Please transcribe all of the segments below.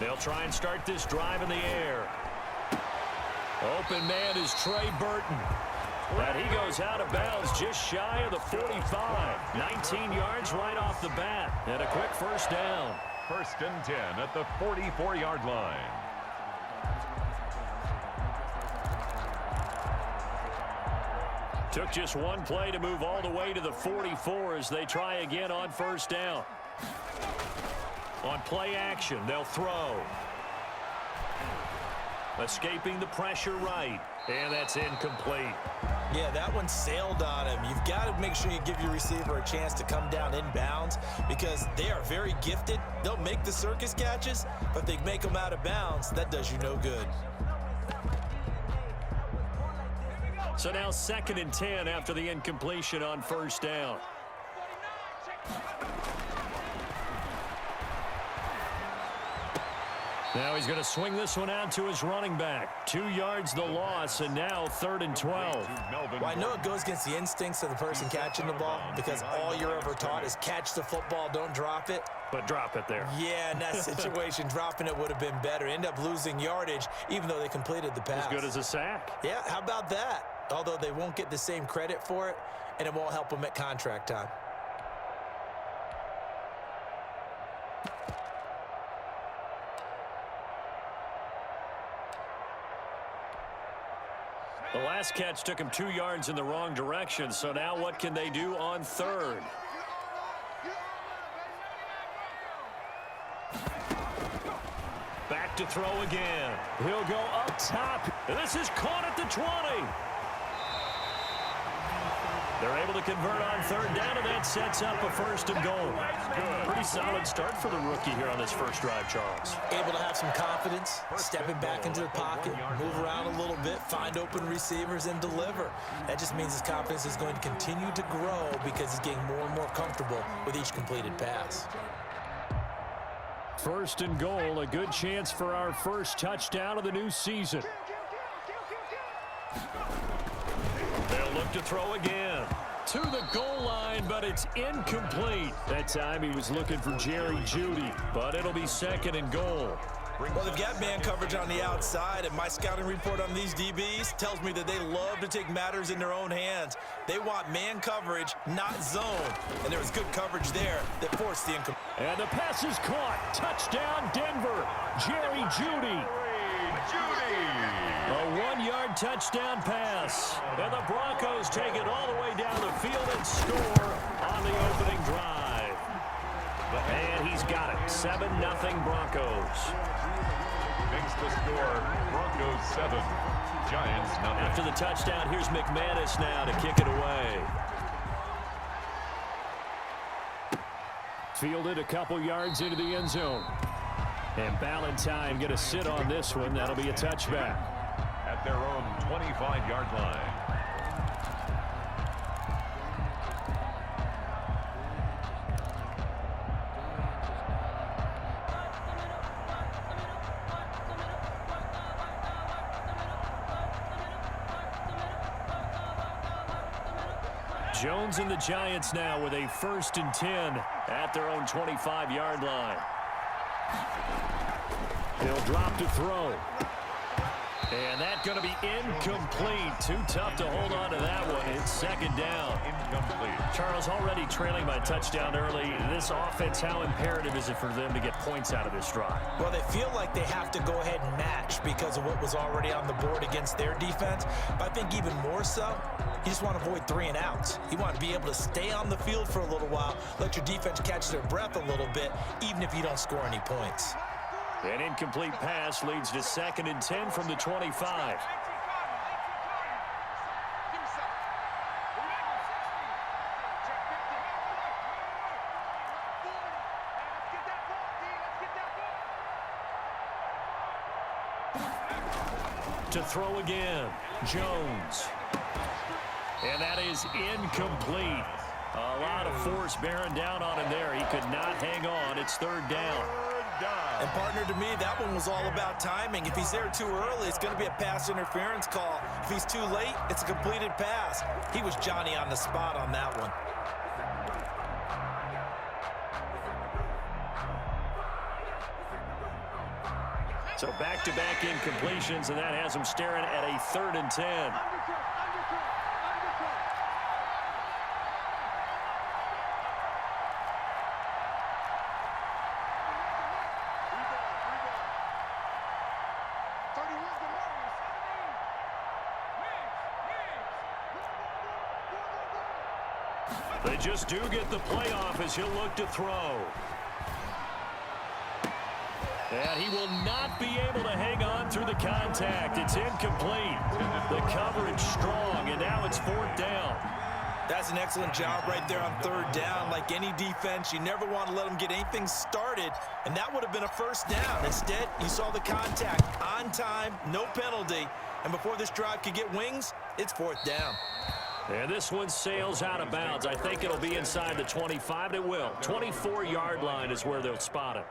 They'll try and start this drive in the air. Open man is Trey Burton. And he goes out of bounds just shy of the 45. 19 yards right off the bat. And a quick first down. 1st and 10 at the 44-yard line. Took just one play to move all the way to the 44 as they try again on first down. On play action, they'll throw. Escaping the pressure right. And that's incomplete. Yeah, that one sailed on him. You've got to make sure you give your receiver a chance to come down inbounds because they are very gifted. They'll make the circus catches, but if they make them out of bounds, that does you no good. So now 2nd and 10 after the incompletion on first down. Now he's going to swing this one out to his running back. 2 yards the loss, and now 3rd and 12. Well, I know it goes against the instincts of the person catching the ball because all you're ever taught is catch the football, don't drop it. But drop it there. Yeah, in that situation, dropping it would have been better. End up losing yardage, even though they completed the pass. As good as a sack. Yeah, how about that? Although they won't get the same credit for it, and it won't help them at contract time. The last catch took him 2 yards in the wrong direction, so now what can they do on 3rd? Back to throw again. He'll go up top. This is caught at the 20. They're able to convert on 3rd down, and that sets up a 1st and goal. Pretty solid start for the rookie here on this first drive, Charles. Able to have some confidence, stepping back into the pocket, move around a little bit, find open receivers, and deliver. That just means his confidence is going to continue to grow because he's getting more and more comfortable with each completed pass. 1st and goal, a good chance for our first touchdown of the new season. They'll look to throw again. To the goal line, but it's incomplete. That time he was looking for Jerry Jeudy, but it'll be 2nd and goal. Well, they've got man coverage on the outside, and my scouting report on these DBs tells me that they love to take matters in their own hands. They want man coverage, not zone. And there was good coverage there that forced the incomplete. And the pass is caught. Touchdown, Denver. Jerry Jeudy. A 1-yard touchdown pass. And the Broncos take it all the way down the field and score on the opening drive. And he's got it. 7-0 Broncos. Makes the score Broncos 7, Giants 0. After the touchdown, here's McManus now to kick it away. Fielded a couple yards into the end zone. And Ballantyne going to sit on this one. That'll be a touchback. At their own 25-yard line. Jones and the Giants now with a 1st and 10 at their own 25-yard line. He'll drop to throw. And that's going to be incomplete. Too tough to hold on to that one. It's 2nd down. Incomplete. Charles, already trailing by touchdown early. This offense, how imperative is it for them to get points out of this drive? Well, they feel like they have to go ahead and match because of what was already on the board against their defense. But I think even more so, you just want to avoid 3 and outs. You want to be able to stay on the field for a little while, let your defense catch their breath a little bit, even if you don't score any points. An incomplete pass leads to 2nd and 10 from the 25. To throw again, Jones. And that is incomplete. A lot of force bearing down on him there. He could not hang on. It's 3rd down. And partner, to me, that one was all about timing. If he's there too early, it's going to be a pass interference call. If he's too late, it's a completed pass. He was Johnny on the spot on that one. So back-to-back incompletions, and that has them staring at a 3rd and 10. They just do get the playoff as he'll look to throw. And he will not be able to hang on through the contact. It's incomplete. The coverage strong, and now it's 4th down. That's an excellent job right there on 3rd down. Like any defense, you never want to let them get anything started, and that would have been a 1st down. Instead, you saw the contact on time, no penalty, and before this drive could get wings, it's 4th down. And this one sails out of bounds. I think it'll be inside the 25. It will. 24-yard line is where they'll spot it.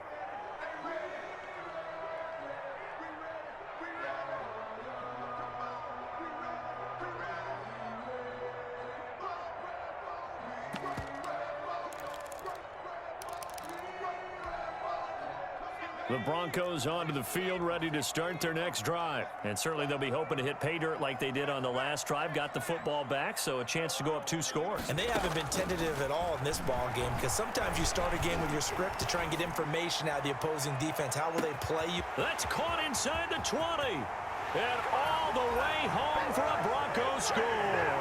The Broncos onto the field, ready to start their next drive. And certainly they'll be hoping to hit pay dirt like they did on the last drive. Got the football back, so a chance to go up 2 scores. And they haven't been tentative at all in this ball game, because sometimes you start a game with your script to try and get information out of the opposing defense. How will they play you? That's caught inside the 20. And all the way home for a Broncos score.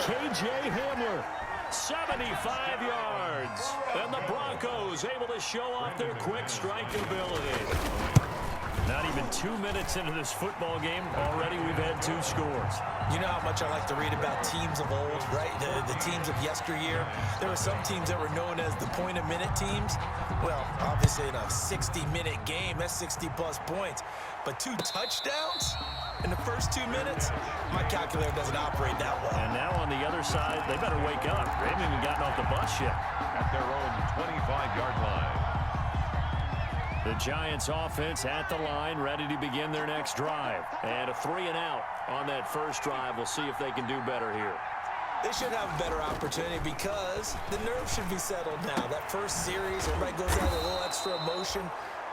KJ Hamler. 75 yards. And the Broncos able to show off their quick strike ability. Not even 2 minutes into this football game, already we've had 2 scores. You know how much I like to read about teams of old, right? The teams of yesteryear. There were some teams that were known as the point-a-minute teams. Well, obviously in a 60-minute game, that's 60-plus points. But 2 touchdowns in the first 2 minutes? My calculator doesn't operate that well. And now on the other side, they better wake up. They haven't even gotten off the bus yet. At their own 25-yard line. The Giants offense at the line, ready to begin their next drive. And a 3-and-out on that first drive. We'll see if they can do better here. They should have a better opportunity because the nerves should be settled now. That first series, everybody goes out with a little extra emotion.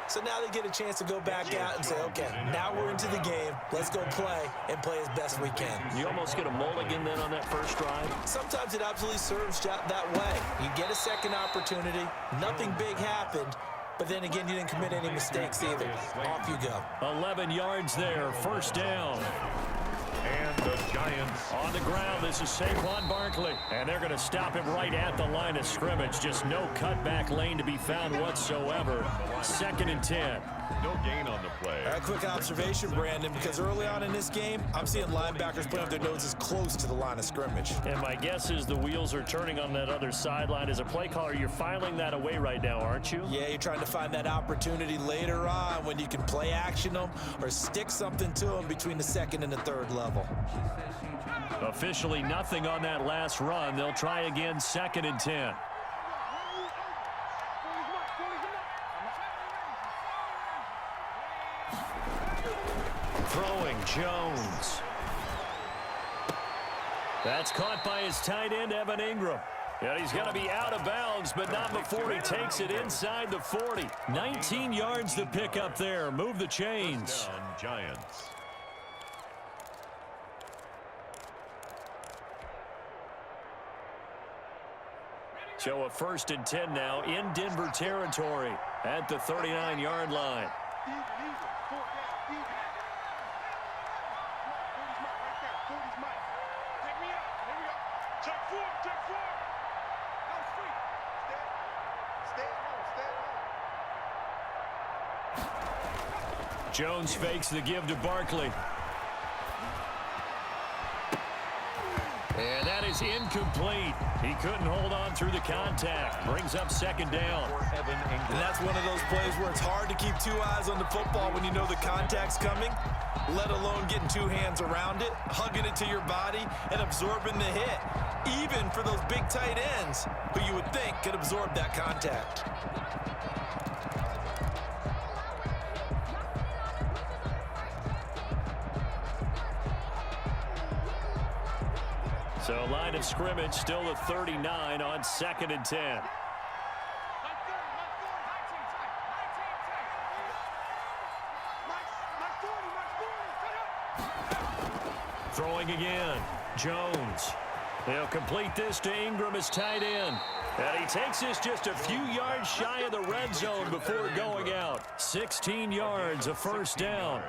So now they get a chance to go back out and say, okay, now we're into the game. Let's go play and play as best we can. You almost get a mulligan then on that first drive? Sometimes it absolutely serves that way. You get a second opportunity. Nothing big happened. But then again, you didn't commit any mistakes either. Off you go. 11 yards there, 1st down. And the Giants on the ground. This is Saquon Barkley. And they're going to stop him right at the line of scrimmage. Just no cutback lane to be found whatsoever. 2nd and 10. No gain on the play. A quick observation, Brandon, because early on in this game, I'm seeing linebackers putting up their noses close to the line of scrimmage. And my guess is the wheels are turning on that other sideline. As a play caller, you're filing that away right now, aren't you? Yeah, you're trying to find that opportunity later on when you can play action them or stick something to them between the 2nd and the 3rd level. Officially nothing on that last run. They'll try again, 2nd and 10. Throwing Jones. That's caught by his tight end, Evan Ingram. And he's going to be out of bounds, but not before he takes it inside the 40. 19 yards to pick up there. Move the chains. Giants. So a 1st and 10 now in Denver territory at the 39-yard line. Jones fakes the give to Barkley. And that is incomplete. He couldn't hold on through the contact. Brings up 2nd down. And that's one of those plays where it's hard to keep 2 eyes on the football when you know the contact's coming, let alone getting 2 hands around it, hugging it to your body, and absorbing the hit. Even for those big tight ends who you would think could absorb that contact. So line of scrimmage still at 39 on 2nd and 10. Throwing again. Jones. He'll complete this to Ingram as tight end. And he takes this just a few yards shy of the red zone before going out. 16 yards, a first down.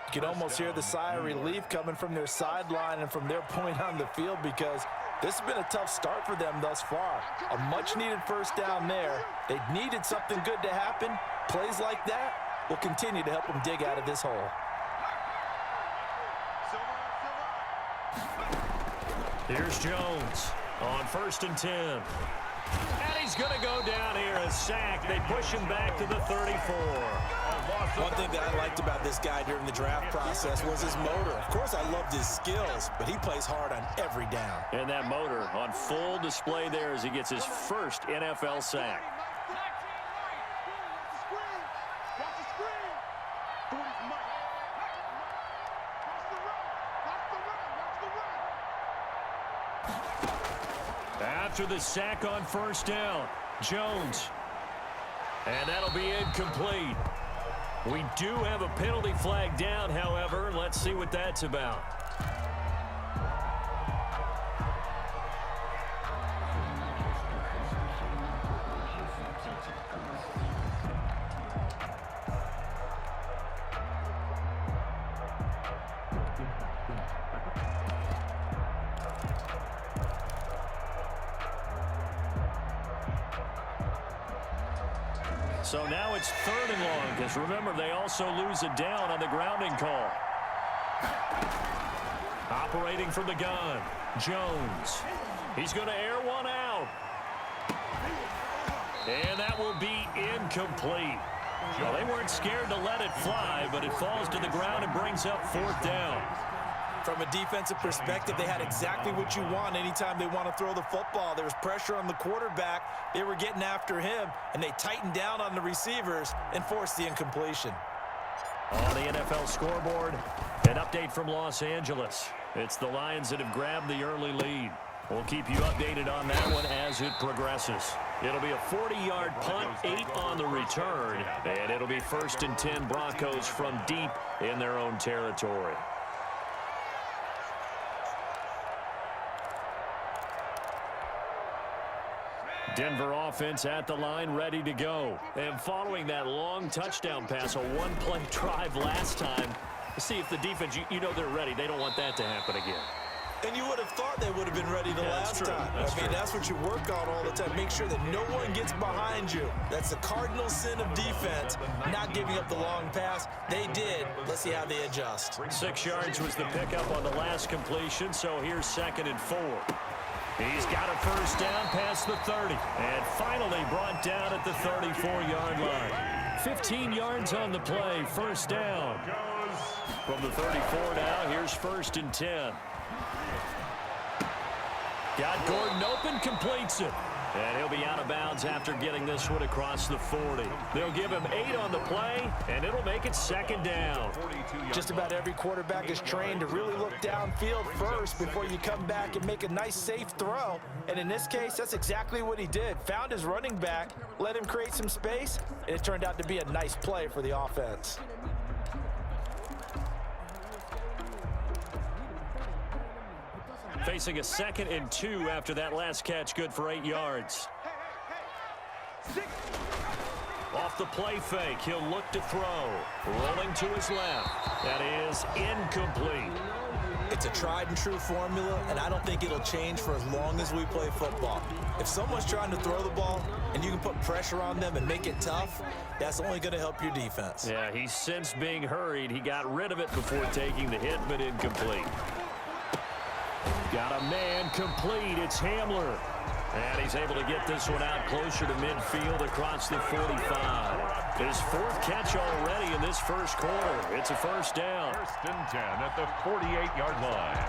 You can almost hear the sigh of relief coming from their sideline and from their point on the field, because this has been a tough start for them thus far. A much-needed first down there. They needed something good to happen. Plays like that will continue to help them dig out of this hole. Here's Jones on 1st and 10. And he's going to go down here, a sack. They push him back to the 34. One thing that I liked about this guy during the draft process was his motor. Of course, I loved his skills, but he plays hard on every down. And that motor on full display there as he gets his first NFL sack. After the sack on 1st down, Jones. And that'll be incomplete. We do have a penalty flag down, however. Let's see what that's about. So now it's 3rd and long, because remember, they also lose a down on the grounding call. Operating from the gun, Jones. He's going to air one out. And that will be incomplete. Well, they weren't scared to let it fly, but it falls to the ground and brings up 4th down. From a defensive perspective, they had exactly what you want anytime they want to throw the football. There was pressure on the quarterback. They were getting after him, and they tightened down on the receivers and forced the incompletion. On the NFL scoreboard, an update from Los Angeles. It's the Lions that have grabbed the early lead. We'll keep you updated on that one as it progresses. It'll be a 40-yard punt, 8 on the return, and it'll be 1st and 10 Broncos from deep in their own territory. Denver offense at the line, ready to go. And following that long touchdown pass, a one-play drive last time, see if the defense, you know they're ready. They don't want that to happen again. And you would have thought they would have been ready the last time. That's what you work on all the time. Make sure that no one gets behind you. That's the cardinal sin of defense, not giving up the long pass. They did. Let's see how they adjust. 6 yards was the pickup on the last completion, so here's 2nd and 4. He's got a first down past the 30, and finally brought down at the 34-yard line. 15 yards on the play, first down. From the 34 now, here's 1st and 10. Got Gordon open, completes it. And he'll be out of bounds after getting this one across the 40. They'll give him 8 on the play, and it'll make it 2nd down. Just about every quarterback is trained to really look downfield first before you come back and make a nice, safe throw. And in this case, that's exactly what he did. Found his running back, let him create some space, and it turned out to be a nice play for the offense. Facing a 2nd and 2 after that last catch, good for 8 yards. Off the play fake, he'll look to throw. Rolling to his left. That is incomplete. It's a tried and true formula, and I don't think it'll change for as long as we play football. If someone's trying to throw the ball and you can put pressure on them and make it tough, that's only going to help your defense. Yeah, he's since being hurried. He got rid of it before taking the hit, but incomplete. Got a man complete. It's Hamler. And he's able to get this one out closer to midfield across the 45. His 4th catch already in this first quarter. It's a first down. 1st and 10 at the 48-yard line.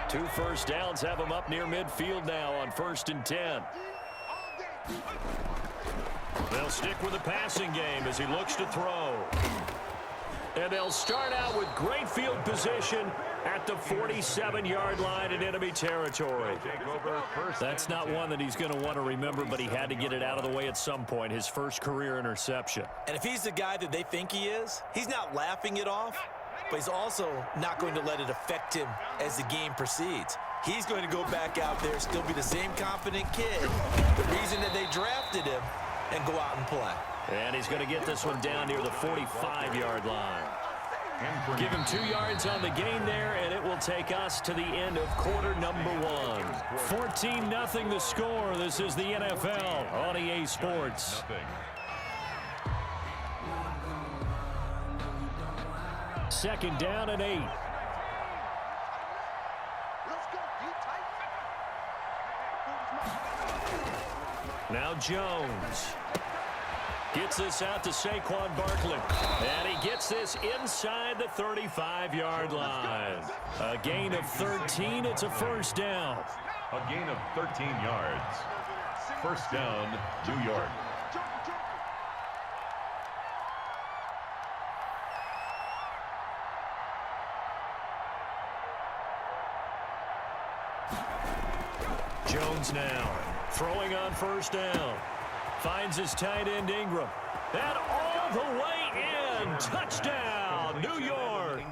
Two first downs have him up near midfield now on 1st and 10. They'll stick with the passing game as he looks to throw. And And they'll start out with great field position at the 47-yard line in enemy territory. That's not one that he's going to want to remember, but he had to get it out of the way at some point, his first career interception. And if he's the guy that they think he is, he's not laughing it off, but he's also not going to let it affect him as the game proceeds. He's going to go back out there, still be the same confident kid, the reason that they drafted him, and go out and play. And he's going to get this one down near the 45-yard line. Give him 2 yards on the gain there, and it will take us to the end of quarter number 1. 14-0 the score. This is the NFL on EA Sports. Second down and 8. Now Jones gets this out to Saquon Barkley. And he gets this inside the 35-yard line. A gain of 13. It's a first down. A gain of 13 yards. First down, New York. Jones now throwing on first down. Finds his tight end Ingram. And all the way in. Touchdown, New York.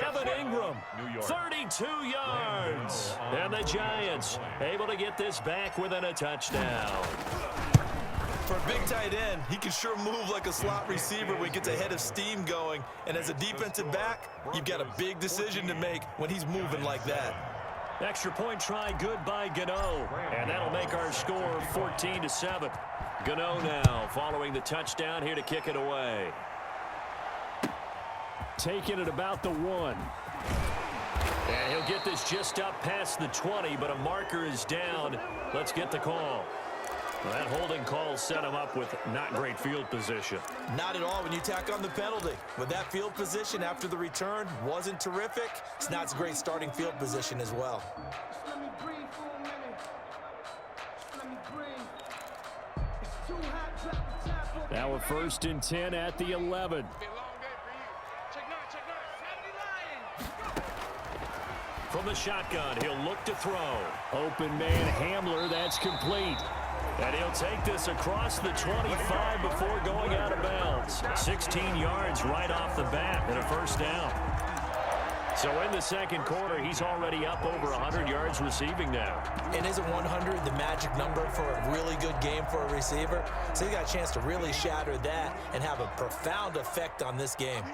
Evan Ingram, 32 yards. And the Giants able to get this back within a touchdown. For a big tight end, he can sure move like a slot receiver when he gets a head of steam going. And as a defensive back, you've got a big decision to make when he's moving like that. Extra point try good by Gano. And that'll make our score 14-7. Gano now following the touchdown here to kick it away. Taking it about the 1. And he'll get this just up past the 20, but a marker is down. Let's get the call. Well, that holding call set him up with not great field position. Not at all when you tack on the penalty. With that field position after the return wasn't terrific, it's not a great starting field position as well. Now a 1st and 10 at the 11. From the shotgun, he'll look to throw. Open man Hamler, that's complete. And he'll take this across the 25 before going out of bounds. 16 yards right off the bat and a first down. So in the second quarter, he's already up over 100 yards receiving now. And isn't 100 the magic number for a really good game for a receiver? So he got a chance to really shatter that and have a profound effect on this game.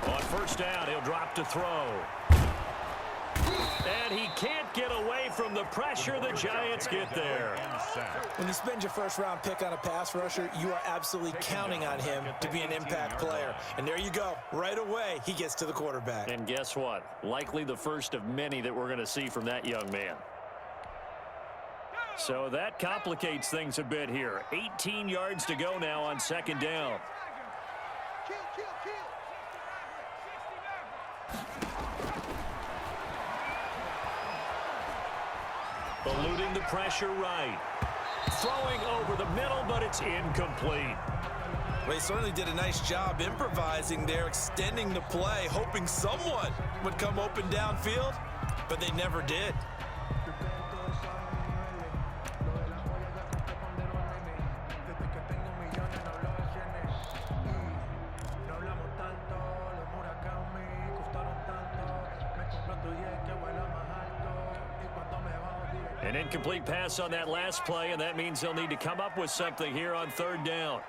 On first down, he'll drop to throw. And he can't get away from the pressure. The Giants get there. When you spend your first-round pick on a pass rusher, you are absolutely counting on him to be an impact player. And there you go. Right away, he gets to the quarterback. And guess what? Likely the first of many that we're going to see from that young man. So that complicates things a bit here. 18 yards to go now on second down. Eluding the pressure right. Throwing over the middle, but it's incomplete. Well, he certainly did a nice job improvising there, extending the play, hoping someone would come open downfield, but they never did. An incomplete pass on that last play, and that means they'll need to come up with something here on third down.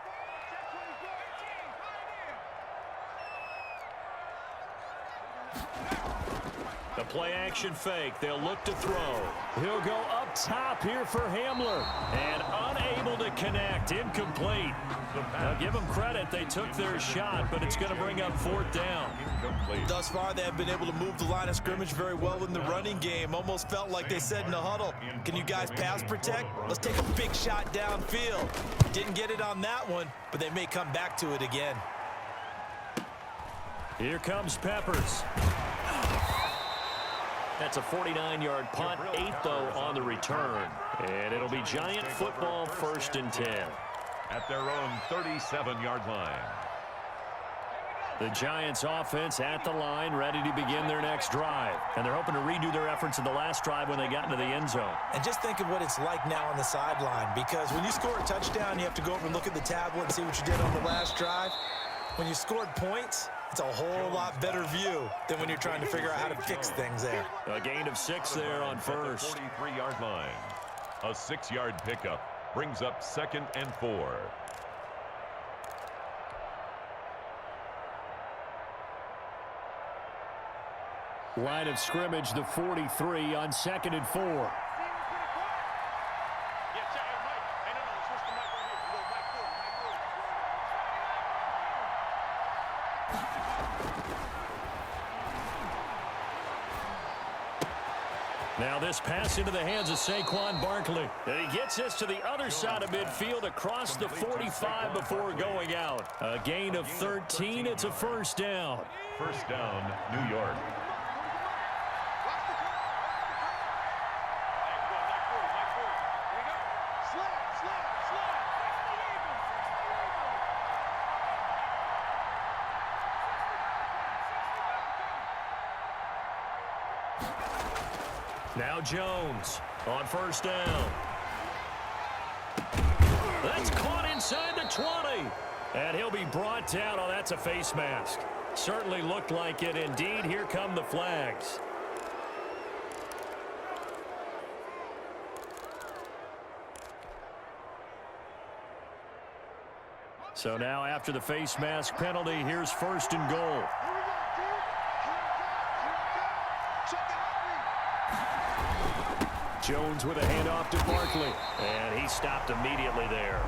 The play action fake. They'll look to throw. He'll go up top here for Hamler. And unable to connect. Incomplete. Now give them credit. They took their shot, but it's going to bring up fourth down. Thus far, they have been able to move the line of scrimmage very well in the running game. Almost felt like they said in the huddle, can you guys pass protect? Let's take a big shot downfield. Didn't get it on that one, but they may come back to it again. Here comes Peppers. That's a 49-yard punt, 8 though on the return. And it'll be Giant football, 1st and 10. at their own 37-yard line. The Giants offense at the line, ready to begin their next drive. And they're hoping to redo their efforts in the last drive when they got into the end zone. And just think of what it's like now on the sideline, because when you score a touchdown, you have to go over and look at the tablet and see what you did on the last drive. When you scored points, it's a whole lot better view than when you're trying to figure out how to fix things there. A gain of 6 there on first. 43-yard line. A 6-yard pickup brings up 2nd and 4. Line of scrimmage, the 43 on 2nd and 4. Now this pass into the hands of Saquon Barkley. And he gets this to the other side of midfield across the 45 before going out. A gain of 13. It's a first down. First down, New York. Now Jones on first down. That's caught inside the 20. And he'll be brought down. Oh, that's a face mask. Certainly looked like it. Indeed, here come the flags. So now after the face mask penalty, here's 1st and goal. Jones with a handoff to Barkley. And he stopped immediately there.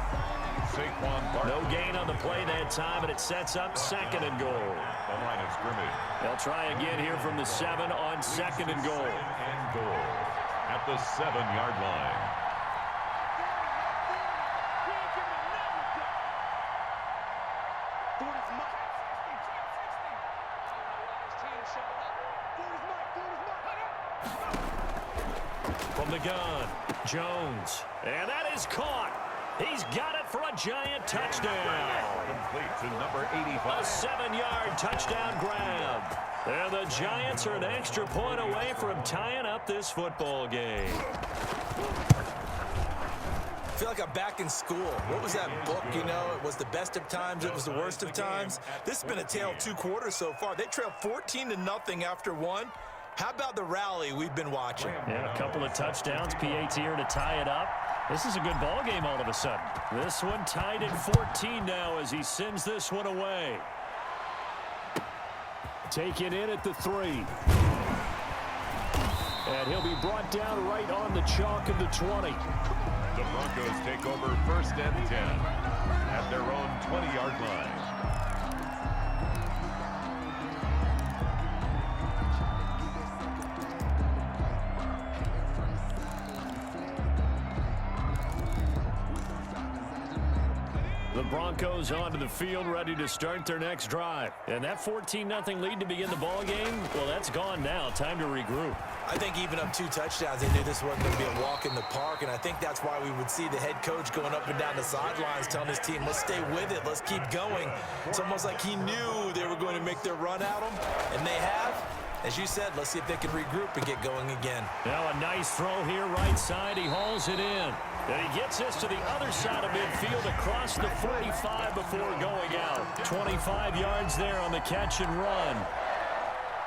Saquon Barkley. No gain on the play that time, and it sets up 2nd and goal. The line of scrimmage. They'll try again here from the 7 on 2nd and goal. 2nd and goal at the 7-yard line. From the gun, Jones. And that is caught. He's got it for a Giant touchdown. Complete to number 85. A 7-yard touchdown grab. And the Giants are an extra point away from tying up this football game. I feel like I'm back in school. What was that book, you know? It was the best of times, it was the worst of times. This has been a tale of 2 quarters so far. They trailed 14-0 after 1. How about the rally we've been watching? Yeah, a couple of touchdowns. PAT here to tie it up. This is a good ball game all of a sudden. This one tied at 14 now as he sends this one away. Taken in at the 3. And he'll be brought down right on the chalk of the 20. The Broncos take over 1st and 10 at their own 20-yard line. The Broncos onto the field, ready to start their next drive. And that 14-0 lead to begin the ball game, well, that's gone now. Time to regroup. I think even up 2 touchdowns, they knew this wasn't going to be a walk in the park, and I think that's why we would see the head coach going up and down the sidelines telling his team, let's stay with it, let's keep going. It's almost like he knew they were going to make their run at him, and they have. As you said, let's see if they can regroup and get going again. Now a nice throw here, right side. He hauls it in. And he gets this to the other side of midfield across the 45 before going out. 25 yards there on the catch and run.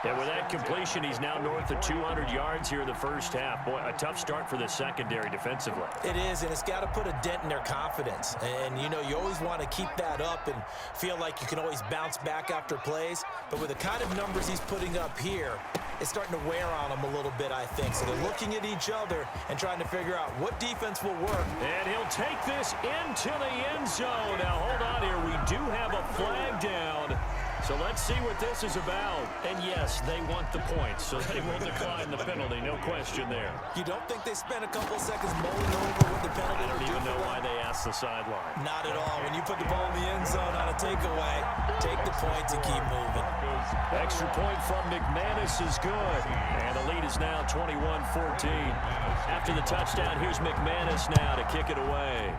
And with that completion, he's now north of 200 yards here in the first half. Boy, a tough start for the secondary defensively. It is, and it's got to put a dent in their confidence. And, you know, you always want to keep that up and feel like you can always bounce back after plays. But with the kind of numbers he's putting up here, it's starting to wear on them a little bit, I think. So they're looking at each other and trying to figure out what defense will work. And he'll take this into the end zone. Now, hold on here. We do have a flag down. So let's see what this is about. And yes, they want the points, so they will decline the penalty. No question there. You don't think they spent a couple seconds mulling over what the penalty I don't even know why they asked the sideline. Not at all. When you put the ball in the end zone on a takeaway, take the points and keep moving. Extra point from McManus is good. And the lead is now 21-14. After the touchdown, here's McManus now to kick it away.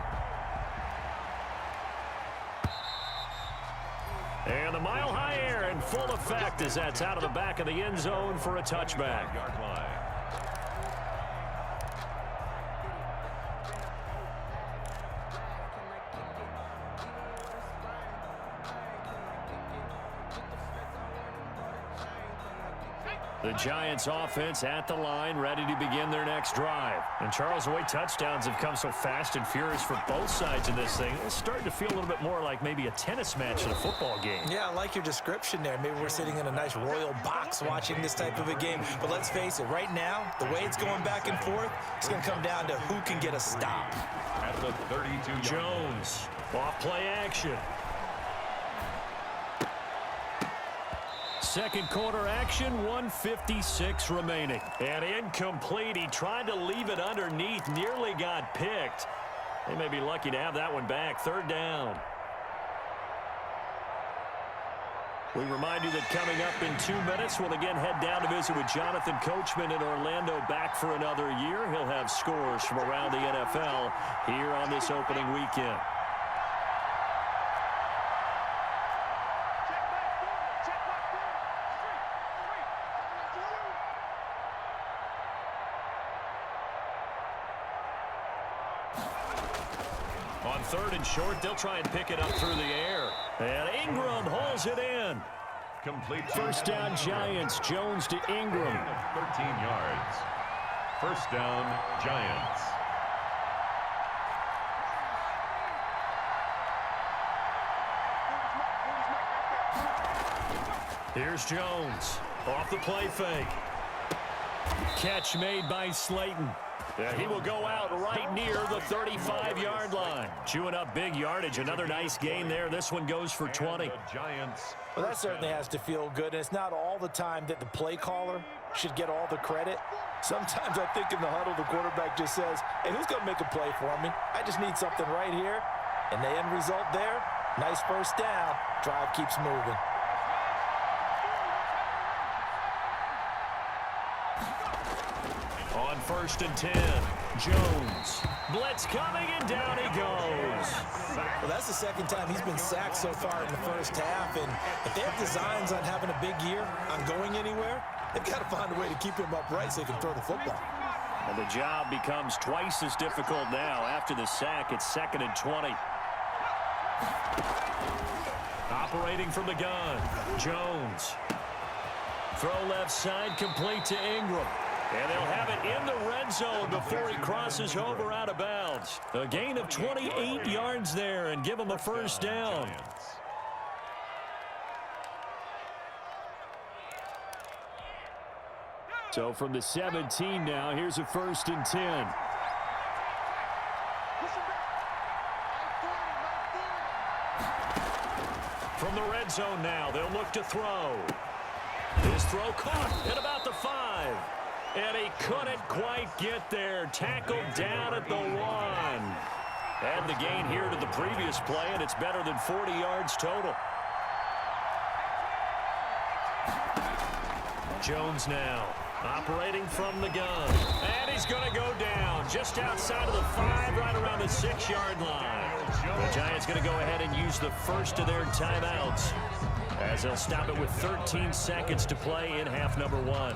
And the mile-high air in full effect as that's out of the back of the end zone for a touchback. Yard line. The Giants offense at the line, ready to begin their next drive. And Charles, the way touchdowns have come so fast and furious for both sides in this thing, it's starting to feel a little bit more like maybe a tennis match in a football game. Yeah, I like your description there. Maybe we're sitting in a nice royal box watching this type of a game. But let's face it, right now, the way it's going back and forth, it's going to come down to who can get a stop. At the 32-yard Jones, off play action. Second quarter action, 1:56 remaining. And incomplete. He tried to leave it underneath, nearly got picked. They may be lucky to have that one back. Third down. We remind you that coming up in 2 minutes, we'll again head down to visit with Jonathan Coachman in Orlando, back for another year. He'll have scores from around the NFL here on this opening weekend. On third and short, they'll try and pick it up through the air. And Ingram holds it in. Complete. First down, Giants. Jones to Ingram. 13 yards. First down, Giants. Here's Jones. Off the play fake. Catch made by Slayton. He will go out right near the 35-yard line. Chewing up big yardage. Another nice gain there. This one goes for 20. Giants. Well, that certainly has to feel good. And it's not all the time that the play caller should get all the credit. Sometimes I think in the huddle, the quarterback just says, hey, who's going to make a play for me? I just need something right here. And the end result there, nice first down. Drive keeps moving. On first and 10, Jones. Blitz coming, and down he goes. Well, that's the second time he's been sacked so far in the first half. And if they have designs on having a big year, on going anywhere, they've got to find a way to keep him upright so he can throw the football. And the job becomes twice as difficult now. After the sack, it's 2nd and 20. Operating from the gun, Jones. Throw left side, complete to Ingram. And they'll have it in the red zone before he crosses over out of bounds. A gain of 28 yards there and give him a first down. So from the 17 now, here's a first and 10. From the red zone now, they'll look to throw. His throw caught at about the 5. And he couldn't quite get there. Tackled down at the 1. Add the gain here to the previous play, and it's better than 40 yards total. Jones now operating from the gun. And he's going to go down just outside of the 5, right around the 6-yard line. The Giants going to go ahead and use the first of their timeouts as they'll stop it with 13 seconds to play in half number 1.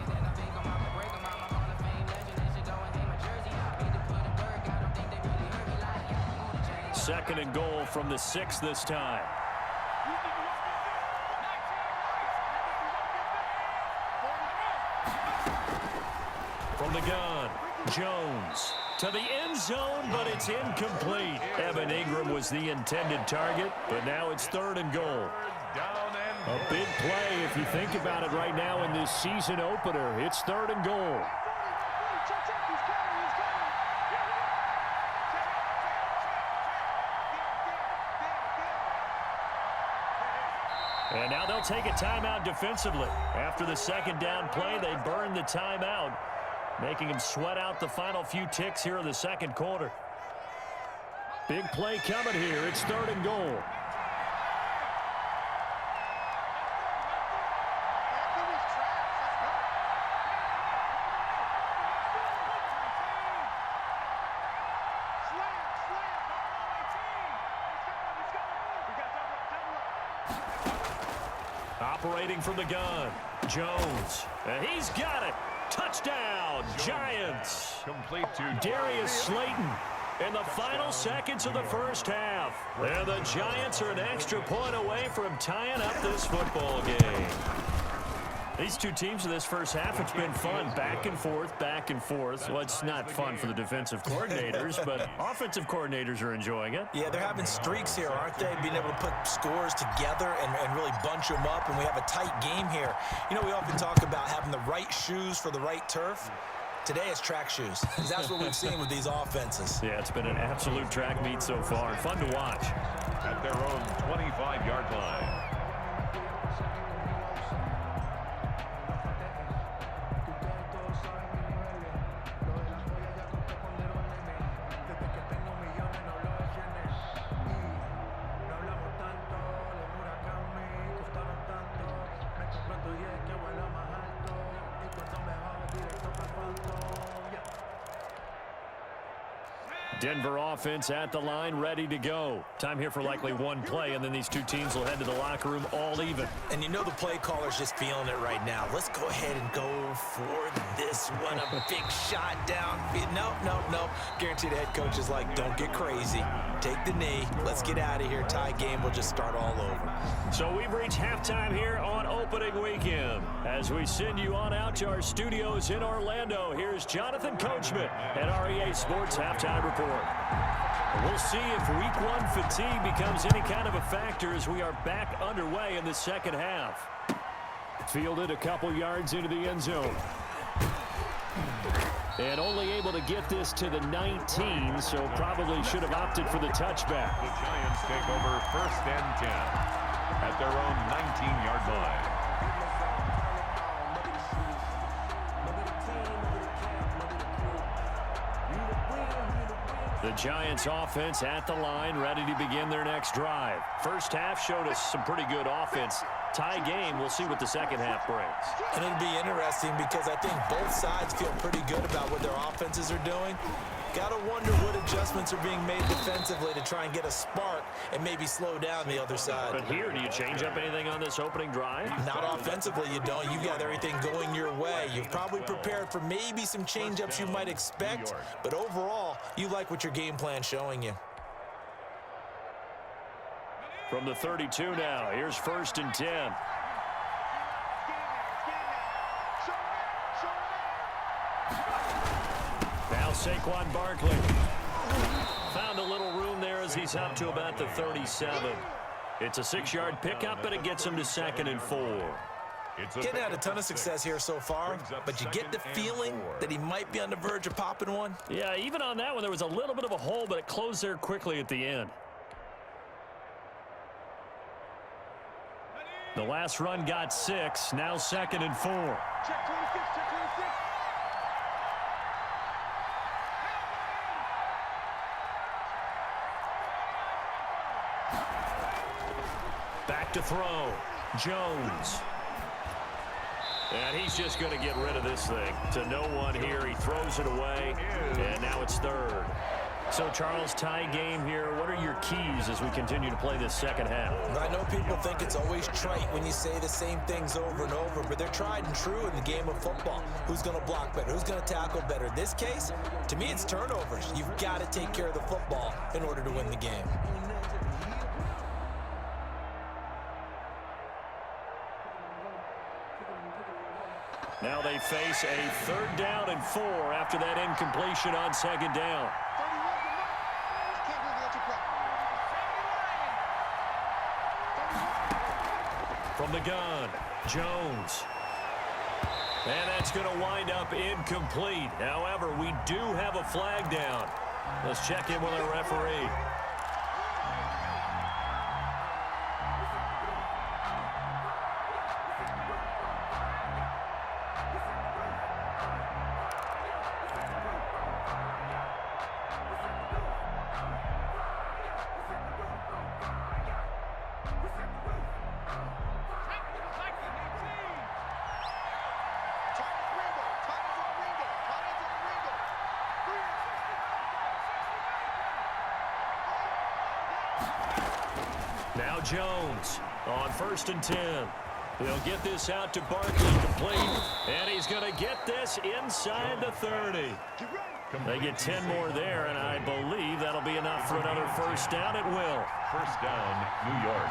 Second and goal from the 6 this time. From the gun, Jones to the end zone, but it's incomplete. Evan Ingram was the intended target, but now it's 3rd and goal. A big play if you think about it right now in this season opener. It's 3rd and goal. And now they'll take a timeout defensively. After the second down play, they burn the timeout, making him sweat out the final few ticks here in the second quarter. Big play coming here. It's 3rd and goal. Operating from the gun, Jones. And he's got it. Touchdown, Giants. Complete to Darius Slayton in the final seconds of the first half. And the Giants are an extra point away from tying up this football game. These two teams in this first half, it's been fun. Back and forth, back and forth. Well, it's not fun for the defensive coordinators, but offensive coordinators are enjoying it. Yeah, they're having streaks here, aren't they? Being able to put scores together and really bunch them up, and we have a tight game here. You know, we often talk about having the right shoes for the right turf. Today it's track shoes. That's what we've seen with these offenses. Yeah, it's been an absolute track meet so far. Fun to watch. At their own 25-yard line. Denver offense at the line, ready to go. Time here for likely one play, and then these two teams will head to the locker room all even. And you know the play caller's just feeling it right now. Let's go ahead and go for this one. A big shot down. No. Guaranteed the head coach is like, don't get crazy. Take the knee. Let's get out of here. Tie game will just start all over. So we've reached halftime here on opening weekend. As we send you on out to our studios in Orlando, here's Jonathan Coachman at REA Sports Halftime Report. We'll see if week one fatigue becomes any kind of a factor as we are back underway in the second half. Fielded a couple yards into the end zone. And only able to get this to the 19, so probably should have opted for the touchback. The Giants take over 1st and 10 at their own 19-yard line. The Giants offense at the line, ready to begin their next drive. First half showed us some pretty good offense. Tie game, we'll see what the second half brings. And it'll be interesting because I think both sides feel pretty good about what their offenses are doing. Gotta wonder what adjustments are being made defensively to try and get a spark and maybe slow down the other side. But here, do you change up anything on this opening drive? Not offensively, you don't. You've got everything going your way. You've probably prepared for maybe some change-ups you might expect, but overall, you like what your game plan's showing you. From the 32 now, here's 1st and 10. Now Saquon Barkley. Found a little room there as he's up to about the 37. It's a 6-yard pickup, but it gets him to 2nd and 4. Getting had a ton of success here so far, but you get the feeling that he might be on the verge of popping one. Yeah, even on that one, there was a little bit of a hole, but it closed there quickly at the end. The last run got 6, now 2nd and 4. Check 26, check 26. Back to throw. Jones. And he's just going to get rid of this thing. To no one here. He throws it away, and now it's 3rd. So, Charles, tie game here. What are your keys as we continue to play this second half? I know people think it's always trite when you say the same things over and over, but they're tried and true in the game of football. Who's going to block better? Who's going to tackle better? In this case, to me, it's turnovers. You've got to take care of the football in order to win the game. Now they face a 3rd down and 4 after that incompletion on 2nd down. From the gun, Jones. And that's going to wind up incomplete. However, we do have a flag down. Let's check in with our referee. Now Jones on 1st and 10. He'll get this out to Barkley, complete. And he's going to get this inside the 30. They get 10 more there, and I believe that'll be enough for another first down. It will. First down, New York.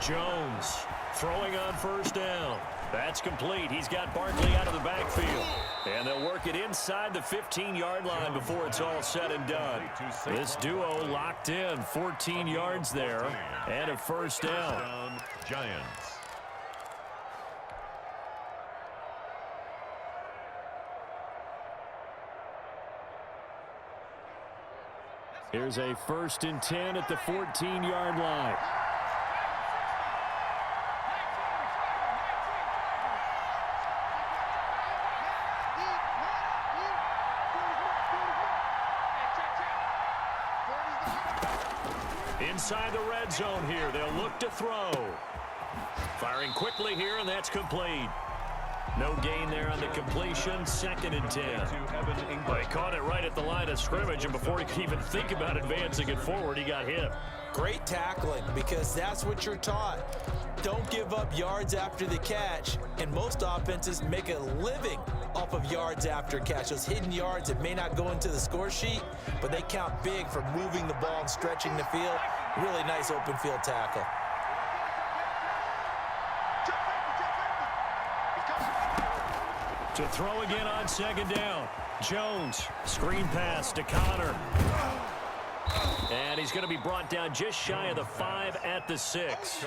Jones throwing on first down. That's complete. He's got Barkley out of the backfield. And they'll work it inside the 15-yard line before it's all said and done. This duo locked in. 14 yards there and a first down. Giants. Here's a 1st and 10 at the 14-yard line. Inside the red zone here. They'll look to throw. Firing quickly here, and that's complete. No gain there on the completion. 2nd and 10. He caught it right at the line of scrimmage, and before he could even think about advancing it forward, he got hit. Great tackling, because that's what you're taught. Don't give up yards after the catch, and most offenses make a living off of yards after catch. Those hidden yards that may not go into the score sheet, but they count big for moving the ball and stretching the field. Really nice open field tackle. To throw again on 2nd down. Jones, screen pass to Connor. And he's going to be brought down just shy of the 5 at the 6.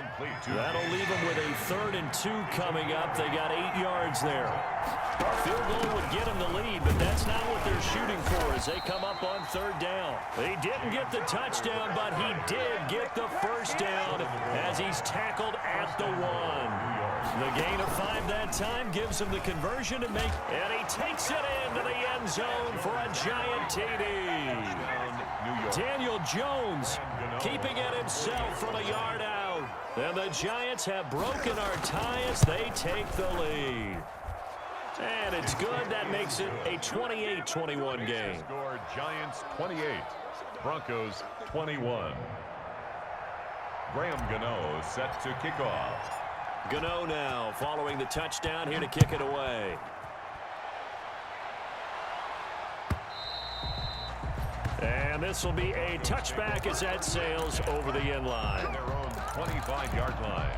That'll leave him with a 3rd and 2 coming up. They got 8 yards there. A field goal would get him the lead, but that's not what they're shooting for as they come up on 3rd down. He didn't get the touchdown, but he did get the first down as he's tackled at the 1. The gain of 5 that time gives him the conversion to make, and he takes it into the end zone for a giant TD. Daniel Jones keeping it himself from a yard out. And the Giants have broken our tie as they take the lead. And it's good. That makes it a 28-21 game. Score Giants 28, Broncos 21. Graham Gano set to kick off. Gano now following the touchdown here to kick it away. And this will be a touchback as that sails over the end line. Their own 25-yard line.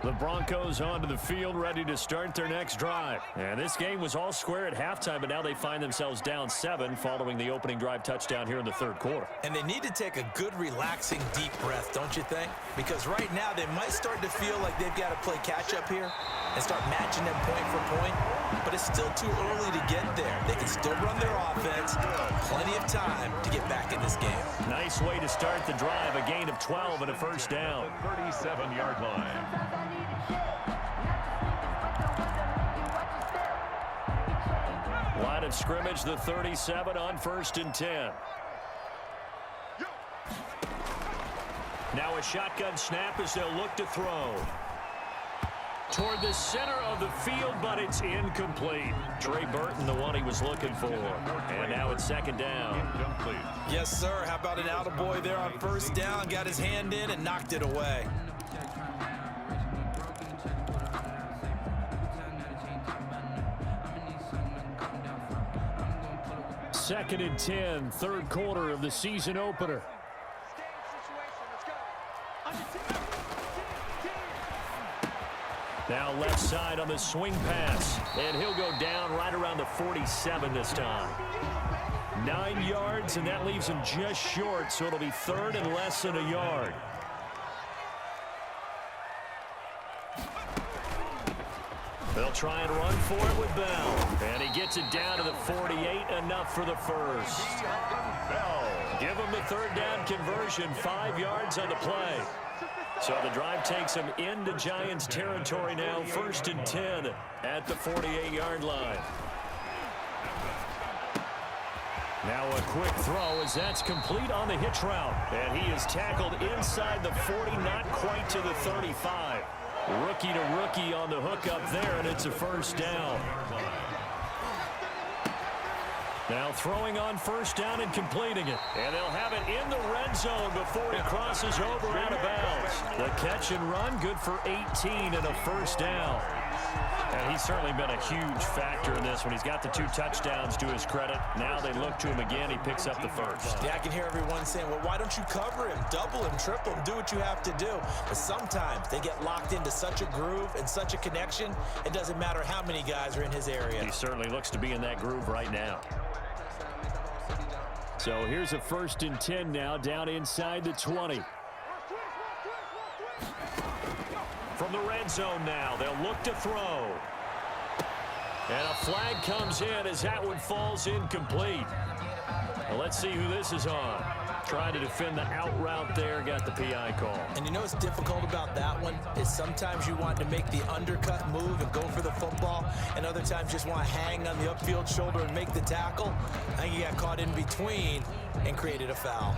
The Broncos onto the field, ready to start their next drive. And this game was all square at halftime, but now they find themselves down 7 following the opening drive touchdown here in the 3rd quarter. And they need to take a good, relaxing, deep breath, don't you think? Because right now they might start to feel like they've got to play catch-up here and start matching them point for point. But it's still too early to get there. They can still run their offense. Plenty of time to get back in this game. Nice way to start the drive. A gain of 12 and a first down. 37-yard line. Line of scrimmage, the 37 on 1st and 10. Now a shotgun snap as they'll look to throw. Toward the center of the field, but it's incomplete. Trey Burton, the one he was looking for. And now it's 2nd down. Yes, sir. How about an attaboy there on 1st down? Got his hand in and knocked it away. Second and 10, 3rd quarter of the season opener. Now left side on the swing pass, and he'll go down right around the 47 this time. 9 yards, and that leaves him just short, so it'll be 3rd and less than a yard. They'll try and run for it with Bell. And he gets it down to the 48, enough for the first. Give him the third down conversion, 5 yards on the play. So the drive takes him into Giants territory now, 1st and 10 at the 48-yard line. Now a quick throw as that's complete on the hitch route. And he is tackled inside the 40, not quite to the 35. Rookie to rookie on the hook up there, and it's a first down. Now throwing on first down and completing it. And they'll have it in the red zone before he crosses over out of bounds. The catch and run, good for 18 and a first down. And he's certainly been a huge factor in this when he's got the 2 touchdowns to his credit. Now they look to him again. He picks up the first. Yeah, I can hear everyone saying, well, why don't you cover him, double him, triple him, do what you have to do. But sometimes they get locked into such a groove and such a connection, it doesn't matter how many guys are in his area. He certainly looks to be in that groove right now. So here's a 1st and 10 now, down inside the 20. From the red zone now, they'll look to throw. And a flag comes in as that one falls incomplete. Well, let's see who this is on. Trying to defend the out route there, got the PI call. And you know what's difficult about that one is sometimes you want to make the undercut move and go for the football, and other times just want to hang on the upfield shoulder and make the tackle. I think he got caught in between and created a foul.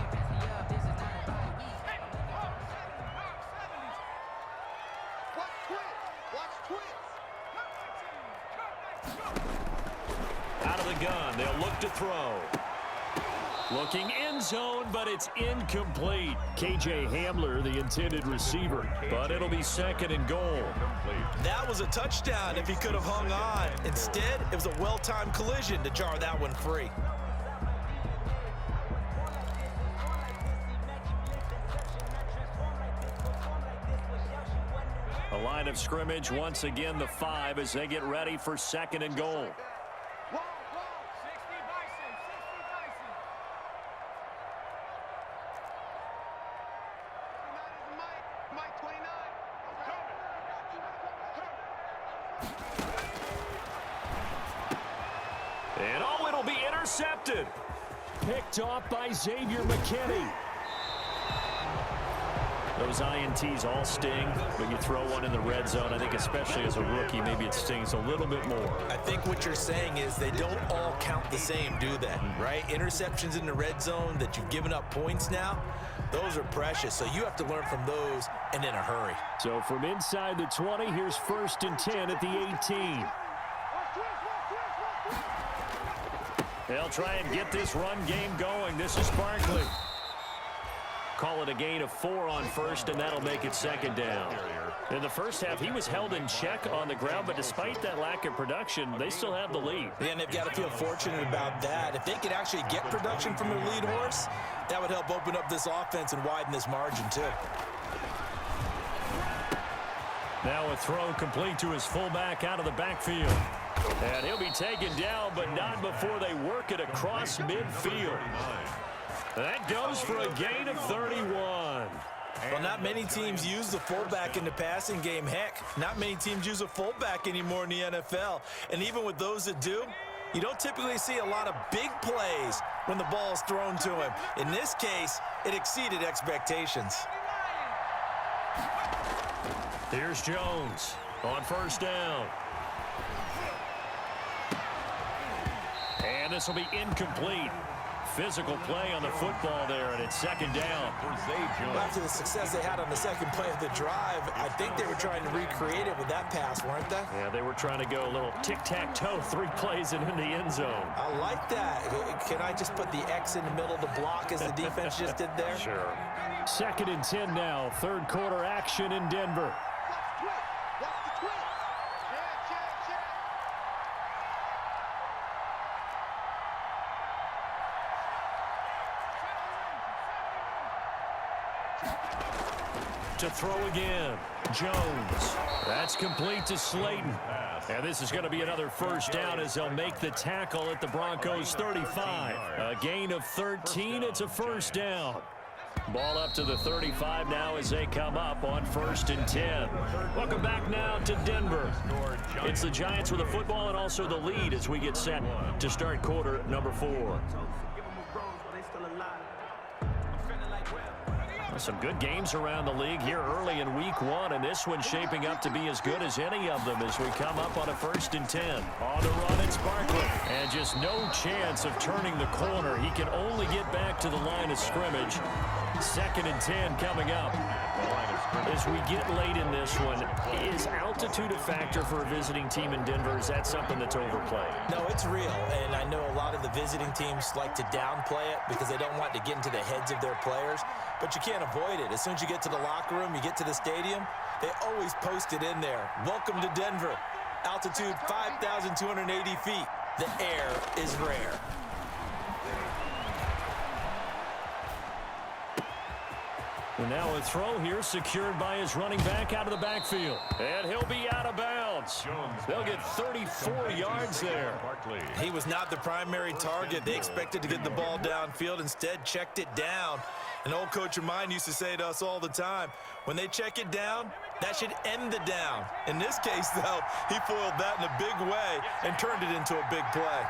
Out of the gun, they'll look to throw. Looking end zone, but it's incomplete. KJ Hamler, the intended receiver, but it'll be 2nd and goal. That was a touchdown if he could have hung on. Instead, it was a well-timed collision to jar that one free. A line of scrimmage, once again the 5 as they get ready for 2nd and goal. And oh, it'll be intercepted. Picked off by Xavier McKinney. Those INTs all sting, but you throw one in the red zone. I think especially as a rookie, maybe it stings a little bit more. I think what you're saying is they don't all count the same, do they? Right? Interceptions in the red zone that you've given up points now, those are precious. So you have to learn from those and in a hurry. So from inside the 20, here's 1st and 10 at the 18. They'll try and get this run game going. This is Barkley. Call it a gain of 4 on first, and that'll make it 2nd down. In the first half, he was held in check on the ground, but despite that lack of production, they still have the lead. Yeah, and they've got to feel fortunate about that. If they could actually get production from their lead horse, that would help open up this offense and widen this margin, too. Now a throw complete to his fullback out of the backfield. And he'll be taken down, but not before they work it across midfield. That goes for a gain of 31. Well, not many teams use the fullback in the passing game. Heck, not many teams use a fullback anymore in the NFL. And even with those that do, you don't typically see a lot of big plays when the ball is thrown to him. In this case, it exceeded expectations. Here's Jones on first down. And this will be incomplete. Physical play on the football there, and it's 2nd down. After the success they had on the second play of the drive, I think they were trying to recreate it with that pass, weren't they? Yeah, they were trying to go a little tic-tac-toe, 3 plays and in the end zone. I like that. Can I just put the X in the middle to block as the defense just did there? Sure. 2nd and 10 now, 3rd quarter action in Denver. To throw again, Jones. That's complete to Slayton. And this is going to be another first down as they'll make the tackle at the Broncos 35. A gain of 13, it's a first down. Ball up to the 35 now as they come up on 1st and 10. Welcome back now to Denver. It's the Giants with the football and also the lead as we get set to start quarter number 4. Some good games around the league here early in week 1, and this one's shaping up to be as good as any of them as we come up on a 1st and 10. On the run, it's Barkley. And just no chance of turning the corner. He can only get back to the line of scrimmage. 2nd and 10 coming up. As we get late in this one, is altitude a factor for a visiting team in Denver? Is that something that's overplayed? No, it's real, and I know a lot of the visiting teams like to downplay it because they don't want to get into the heads of their players, but you can't avoid it. As soon as you get to the locker room, you get to the stadium, they always post it in there. Welcome to Denver. Altitude 5,280 feet. The air is rare. And now a throw here secured by his running back out of the backfield. And he'll be out of bounds. They'll get 34 yards there. He was not the primary target. They expected to get the ball downfield. Instead, checked it down. An old coach of mine used to say to us all the time, when they check it down, that should end the down. In this case, though, he foiled that in a big way and turned it into a big play.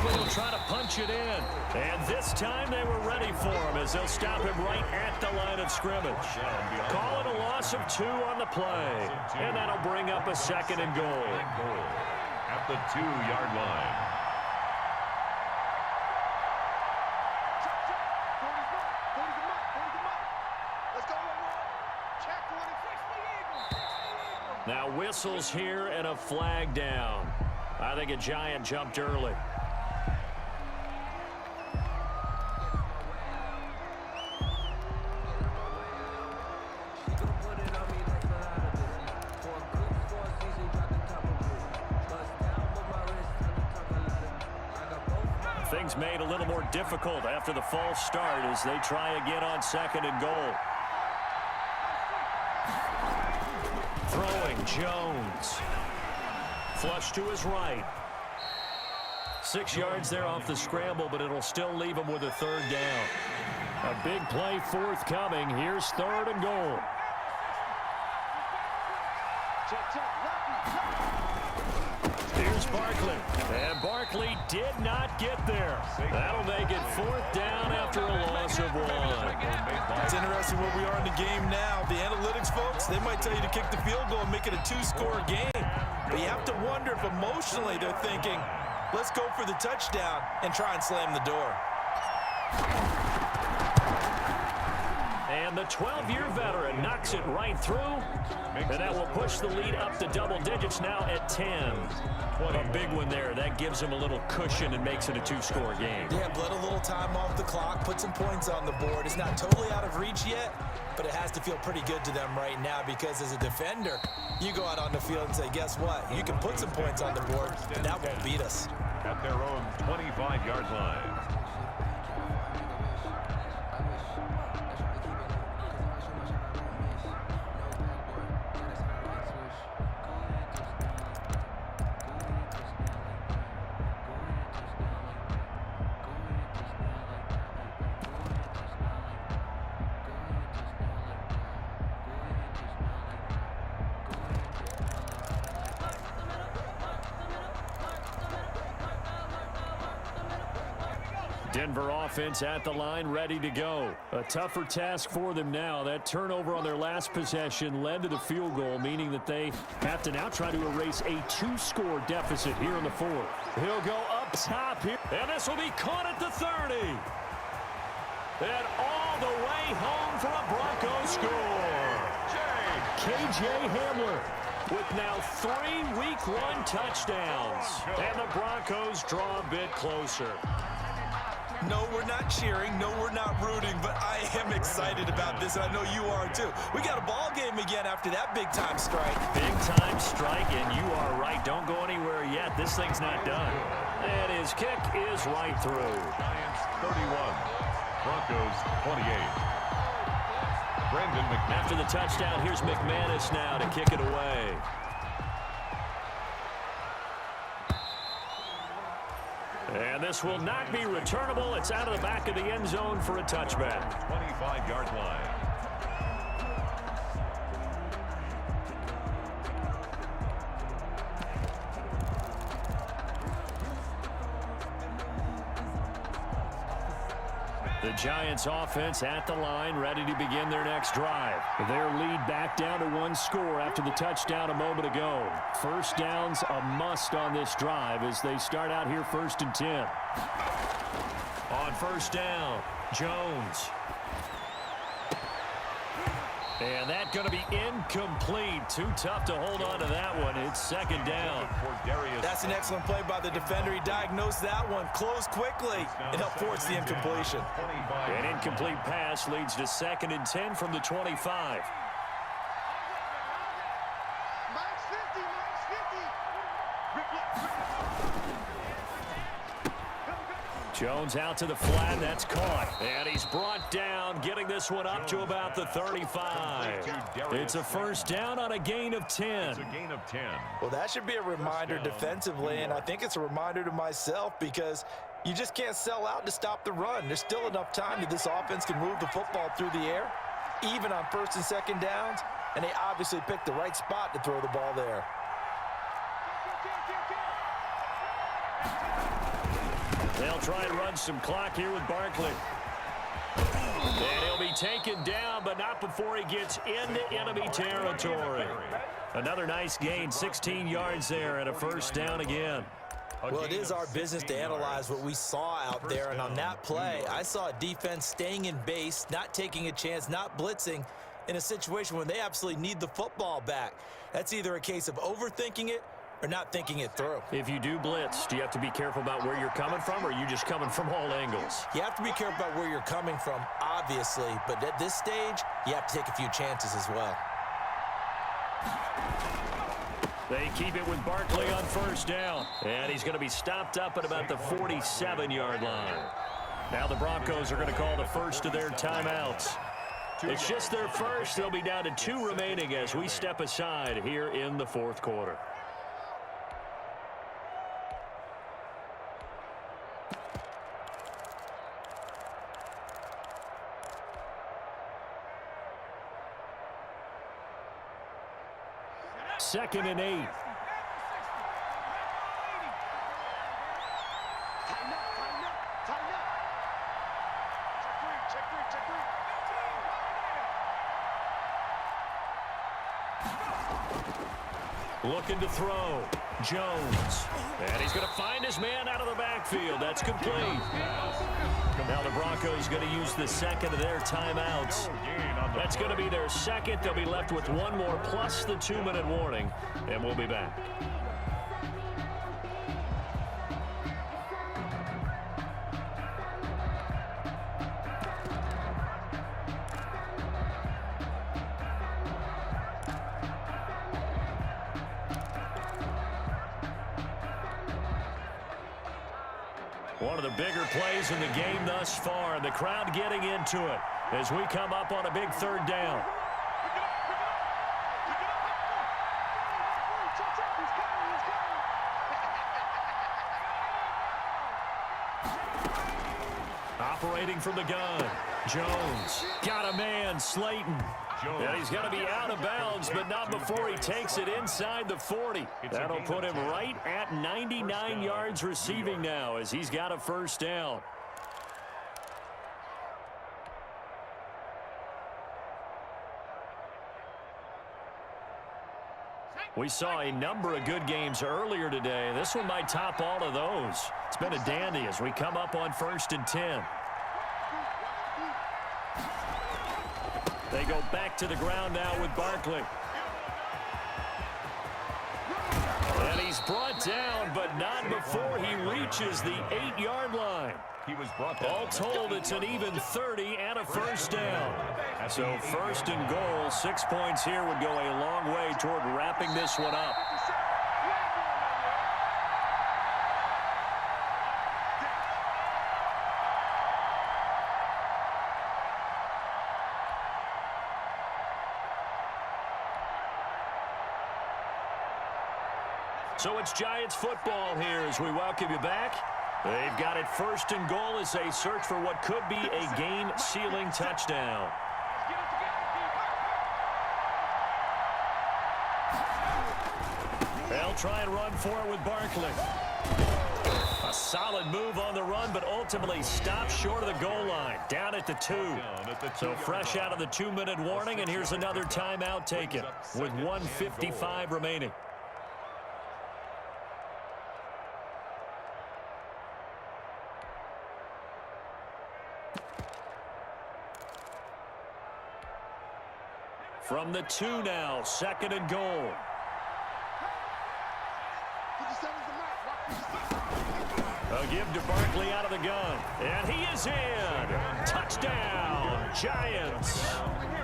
Will try to punch it in. And this time they were ready for him as they'll stop him right at the line of scrimmage. Call it a loss of 2 on the play. And that'll bring up a 2nd and goal. At the 2-yard line. Now whistles here and a flag down. I think a Giant jumped early. Things made a little more difficult after the false start as they try again on 2nd and goal. Throwing Jones. Flush to his right. 6 yards there off the scramble, but it'll still leave him with a 3rd down. A big play forthcoming. Here's 3rd and goal. Here's Barkley. And Barkley did not get there. That'll make it 4th down after a loss of 1. It's interesting where we are in the game now. The analytics folks, they might tell you to kick the field goal and make it a 2-score game. But you have to wonder if emotionally they're thinking, let's go for the touchdown and try and slam the door. And the 12-year veteran knocks it right through. And that will push the lead up to double digits now at 10. A big one there. That gives him a little cushion and makes it a 2-score game. Yeah, bled a little time off the clock, put some points on the board. It's not totally out of reach yet, but it has to feel pretty good to them right now because as a defender, you go out on the field and say, guess what? You can put some points on the board, but that won't beat us. At their own 25-yard line. Denver offense at the line, ready to go. A tougher task for them now. That turnover on their last possession led to the field goal, meaning that they have to now try to erase a 2-score deficit here in the 4th. He'll go up top here, and this will be caught at the 30. And all the way home for a Broncos score. KJ Hamler with now 3 Week 1 touchdowns. And the Broncos draw a bit closer. No, we're not cheering. No, we're not rooting, but I am excited about this, and I know you are too. We got a ball game again after that big-time strike. Big-time strike, and you are right. Don't go anywhere yet. This thing's not done. And his kick is right through. Giants 31, Broncos 28. Brendan McManus. After the touchdown, here's McManus now to kick it away. And this will not be returnable. It's out of the back of the end zone for a touchback. 25-yard line. The Giants offense at the line, ready to begin their next drive. Their lead back down to one score after the touchdown a moment ago. First down's a must on this drive as they start out here 1st and 10. On first down, Jones. And that's going to be incomplete. Too tough to hold on to that one. It's second down. That's an excellent play by the defender. He diagnosed that one, closed quickly, and helped force the incompletion. An incomplete pass leads to 2nd and 10 from the 25. Max 50, Max 50. Jones out to the flat. That's caught. And he's brought down, getting this one up to about the 35. It's a first down on a gain of 10. It's a gain of 10. Well, that should be a reminder defensively, and I think it's a reminder to myself because you just can't sell out to stop the run. There's still enough time that this offense can move the football through the air, even on 1st and 2nd downs, and they obviously picked the right spot to throw the ball there. They'll try and run some clock here with Barkley. And he'll be taken down, but not before he gets into enemy territory. Another nice gain, 16 yards there, and a first down again. Well, it is our business to analyze what we saw out there, and on that play, I saw a defense staying in base, not taking a chance, not blitzing in a situation when they absolutely need the football back. That's either a case of overthinking it or not thinking it through. If you do blitz, do you have to be careful about where you're coming from, or are you just coming from all angles? You have to be careful about where you're coming from, obviously, but at this stage, you have to take a few chances as well. They keep it with Barkley on first down, and he's going to be stopped up at about the 47-yard line. Now the Broncos are going to call the first of their timeouts. It's just their first. They'll be down to 2 remaining as we step aside here in the 4th quarter. Second and 8. Tighten up, tighten up, tighten up. Check three, check three. Looking to throw. Jones. And he's going to find his man out of the backfield. That's complete. Now the Broncos going to use the second of their timeouts. That's going to be their second. They'll be left with one more plus the 2-minute warning, and we'll be back. One of the bigger plays in the game thus far, and the crowd getting into it as we come up on a big 3rd down. Operating from the gun, Jones got a man, Slayton. And he's going to be out of bounds, but not before he takes it inside the 40. That'll put him right at 99 yards receiving now as he's got a first down. We saw a number of good games earlier today. This one might top all of those. It's been a dandy as we come up on 1st and 10. They go back to the ground now with Barkley. And he's brought down, but not before he reaches the 8-yard line. He was brought down. All told, it's an even 30 and a first down. So 1st and goal, 6 points here would go a long way toward wrapping this one up. So it's Giants football here as we welcome you back. They've got it 1st and goal as they search for what could be a game-sealing touchdown. They'll try and run for it with Barkley. A solid move on the run, but ultimately stopped short of the goal line. Down at the 2. So fresh out of the 2-minute warning, and here's another timeout taken with 1:55 remaining. From the 2 now, 2nd and goal. A give to Barkley out of the gun. And he is in. Touchdown, Giants.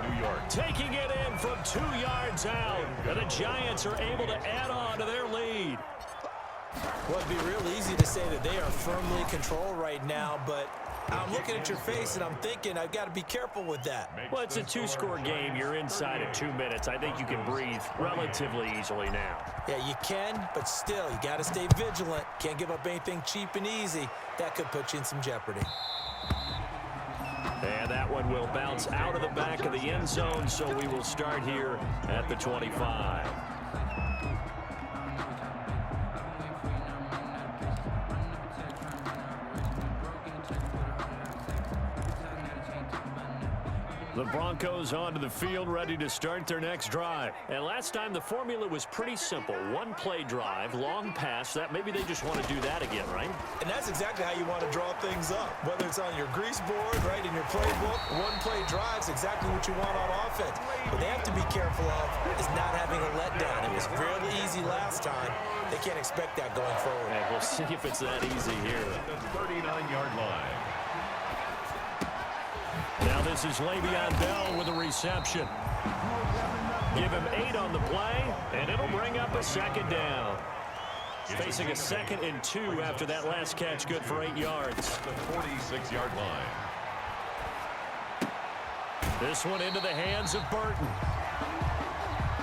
New York Taking it in from 2 yards out. And the Giants are able to add on to their lead. Well, it'd be real easy to say that they are firmly in control right now, but I'm looking at your face and I'm thinking I've got to be careful with that. Well, it's a 2-score game. You're inside of 2 minutes. I think you can breathe relatively easily now. Yeah, you can, but still, you got to stay vigilant. Can't give up anything cheap and easy. That could put you in some jeopardy. And that one will bounce out of the back of the end zone, so we will start here at the 25. The Broncos onto the field, ready to start their next drive. And last time the formula was pretty simple. 1-play drive, long pass. That maybe they just want to do that again, right? And that's exactly how you want to draw things up. Whether it's on your grease board, right, in your playbook, 1-play drive's exactly what you want on offense. What they have to be careful of is not having a letdown. It was fairly easy last time. They can't expect that going forward. And we'll see if it's that easy here. at the 39-yard line. Now this is Le'Veon Bell with a reception. Give him 8 on the play, and it'll bring up a 2nd down. Facing a 2nd and 2 after that last catch, good for 8 yards. At the 46-yard line. This one into the hands of Burton.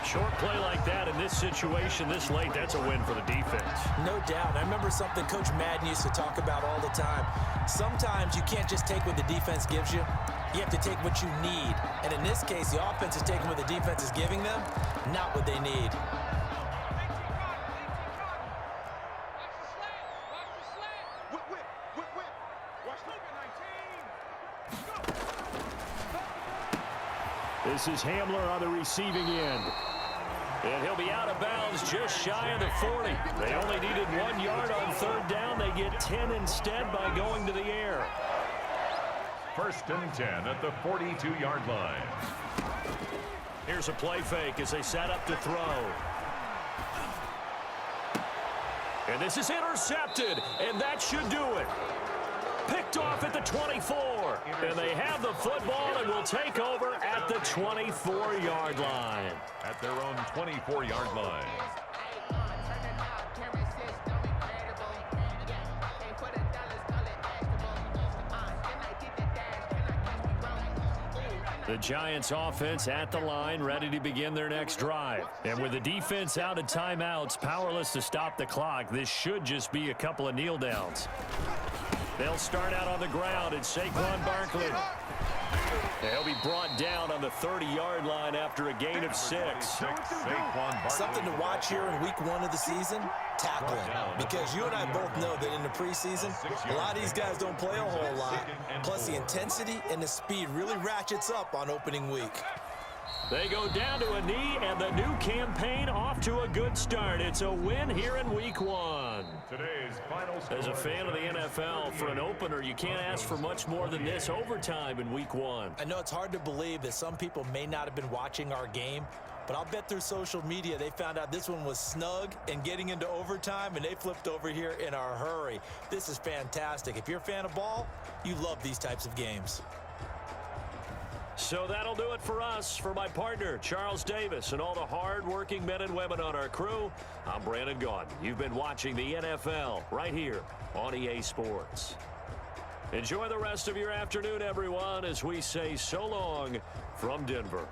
Short play like that in this situation this late, that's a win for the defense. No doubt. I remember something Coach Madden used to talk about all the time. Sometimes you can't just take what the defense gives you. You have to take what you need. And in this case, the offense is taking what the defense is giving them, not what they need. This is Hamler on the receiving end. And he'll be out of bounds just shy of the 40. They only needed 1 yard on 3rd down. They get 10 instead by going to the air. 1st and 10 at the 42-yard line. Here's a play fake as they set up to throw. And this is intercepted, and that should do it. Picked off at the 24. And they have the football and will take over at the 24-yard line. At their own 24-yard line. The Giants offense at the line, ready to begin their next drive. And with the defense out of timeouts, powerless to stop the clock, this should just be a couple of kneel downs. They'll start out on the ground. It's Saquon Barkley. He'll be brought down on the 30-yard line after a gain of 6. Something to watch here in week 1 of the season, tackling. Because you and I both know that in the preseason, a lot of these guys don't play a whole lot. Plus, the intensity and the speed really ratchets up on opening week. They go down to a knee, and the new campaign off to a good start. It's a win here in week 1. Today's final score. As a fan of the NFL, for an opener, you can't ask for much more than this overtime in week 1. I know it's hard to believe that some people may not have been watching our game, but I'll bet through social media they found out this one was snug and getting into overtime, and they flipped over here in a hurry. This is fantastic. If you're a fan of ball, you love these types of games. So that'll do it for us. For my partner, Charles Davis, and all the hard-working men and women on our crew, I'm Brandon Gaudin. You've been watching the NFL right here on EA Sports. Enjoy the rest of your afternoon, everyone, as we say so long from Denver.